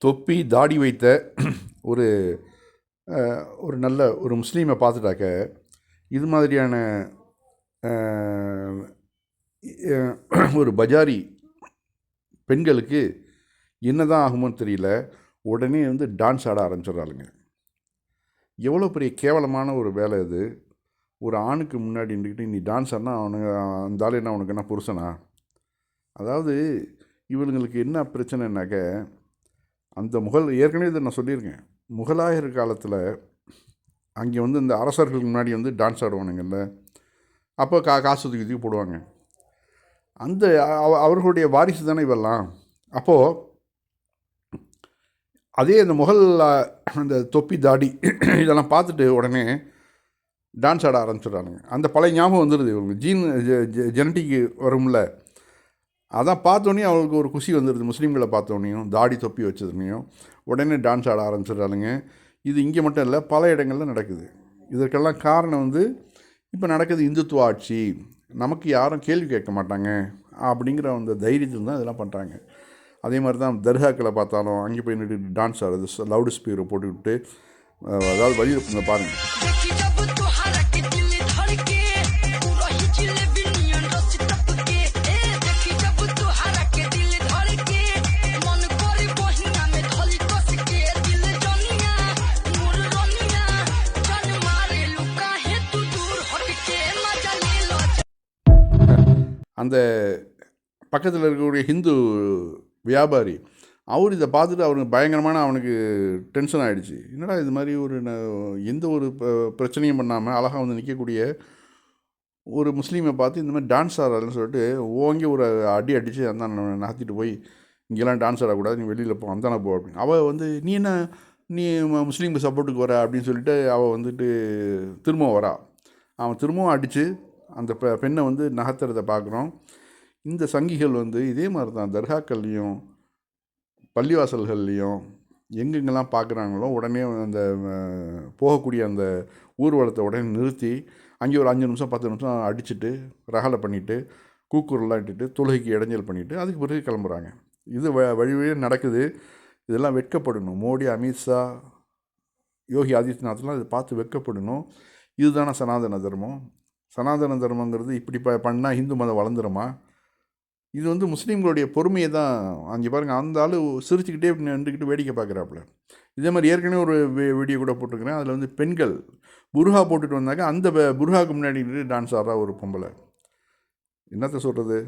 தொப்பி தாடி வைத்த ஒரு ஒரு நல்ல ஒரு முஸ்லீமை பார்த்துட்டாக்க இது மாதிரியான ஒரு பஜாரி பெண்களுக்கு என்ன தான் ஆகுமோன்னு தெரியல, உடனே வந்து டான்ஸ் ஆட ஆரம்பிச்சிடறாளுங்க. எவ்வளோ பெரிய கேவலமான ஒரு வேலை இது. ஒரு ஆணுக்கு முன்னாடி நின்றுக்கிட்டு நீ டான்ஸ் ஆடினா அவனுங்க அந்த ஆள் என்ன உனக்கு என்ன புருஷனா? அதாவது இவனுங்களுக்கு என்ன பிரச்சனைனாக்க, அந்த ஏற்கனவே இதை நான் சொல்லியிருக்கேன், முகலாயர் காலத்தில் அங்கே வந்து இந்த அரசர்களுக்கு முன்னாடி வந்து டான்ஸ் ஆடுவானுங்கல்ல, அப்போ காசு தூக்கி போடுவாங்க. அந்த அவர்களுடைய வாரிசு தானே இவெல்லாம். அப்போது அதே அந்த அந்த தொப்பி தாடி இதெல்லாம் பார்த்துட்டு உடனே டான்ஸ் ஆட ஆரம்பிச்சிடுறானுங்க. அந்த பழைய ஞாபகம் வந்துடுது இவங்க ஜெனட்டிக்கு வரும்ல, அதான் பார்த்தோன்னே அவங்களுக்கு ஒரு குஷி வந்துடுது. முஸ்லீம்களை பார்த்தோன்னையும் தாடி தொப்பி வச்சதுனையும் உடனே டான்ஸ் ஆட ஆரம்பிச்சிடுறானுங்க. இது இங்கே மட்டும் இல்லை, பல இடங்களில் நடக்குது. இதற்கெல்லாம் காரணம் வந்து இப்போ நடக்குது இந்துத்துவ ஆட்சி, நமக்கு யாரும் கேள்வி கேட்க மாட்டாங்க அப்படிங்கிற அந்த தைரியத்தில் தான் இதெல்லாம் பண்ணுறாங்க. அதே மாதிரி தான் தர்காக்களை பார்த்தாலும் அங்கே போய் நின்று டான்ஸ் ஆடுறது, லவுடு ஸ்பீக்கரை போட்டுக்கிட்டு, அதாவது வழியில் பாருங்கள். அந்த பக்கத்தில் இருக்கக்கூடிய ஹிந்து வியாபாரி அவர் இதை பார்த்துட்டு அவனுக்கு பயங்கரமான அவனுக்கு டென்ஷன் ஆகிடுச்சு. என்னடா இது மாதிரி ஒரு எந்த ஒரு பிரச்சனையும் பண்ணாமல் அழகாக வந்து நிற்கக்கூடிய ஒரு முஸ்லீமை பார்த்து இந்த மாதிரி டான்ஸ் ஆடுறாருன்னு சொல்லிட்டு ஓங்கி ஒரு அடி அடித்து அந்த நகர்த்திட்டு போய், இங்கெல்லாம் டான்ஸ் ஆடக்கூடாது, நீ வெளியில் போ, அந்தானே போ அப்படின்னு. அவள் வந்து நீ முஸ்லீமுக்கு சப்போர்ட்டுக்கு வர அப்படின்னு சொல்லிட்டு அவள் வந்துட்டு திரும்ப வரா. அவன் திரும்பவும் அடித்து அந்த பெண்ணை வந்து நகர்த்துறதை பார்க்குறோம். இந்த சங்கிகள் வந்து இதே மாதிரி தான் தர்காக்கள்லேயும் பள்ளிவாசல்கள்லேயும் எங்கெங்கெல்லாம் பார்க்குறாங்களோ உடனே அந்த போகக்கூடிய அந்த ஊர்வலத்தை உடனே நிறுத்தி அங்கே ஒரு 5 நிமிஷம் 10 நிமிஷம் அடிச்சுட்டு ரகலை பண்ணிவிட்டு கூக்குரெல்லாம் இட்டுட்டு தொழுகைக்கு இடைஞ்சல் பண்ணிவிட்டு அதுக்கு பிறகு கிளம்புறாங்க. இது வழியே நடக்குது. இதெல்லாம் வெட்கப்படணும். மோடி, அமித்ஷா, யோகி ஆதித்யநாத்லாம் இதை பார்த்து வெட்கப்படணும். இதுதானே சனாதன தர்மம்? சனாதன தர்மங்கிறது இப்படி பண்ணால் ஹிந்து மதம் வளர்ந்துருமா? இது வந்து முஸ்லீம்களுடைய பொறுமையை தான். அங்கே பாருங்கள், அந்த ஆள் சிரிச்சுக்கிட்டே நின்றுக்கிட்டு வேடிக்கை பார்க்குறாப்புல. இதே மாதிரி ஏற்கனவே ஒரு வீடியோ கூட போட்டிருக்கிறேன். அதில் வந்து பெண்கள் புர்ஹா போட்டுட்டு வந்தாங்க, அந்த புர்ஹாவுக்கு முன்னாடி டான்ஸ் ஆடுறா ஒரு பொம்பளை. என்னத்தை சொல்கிறது?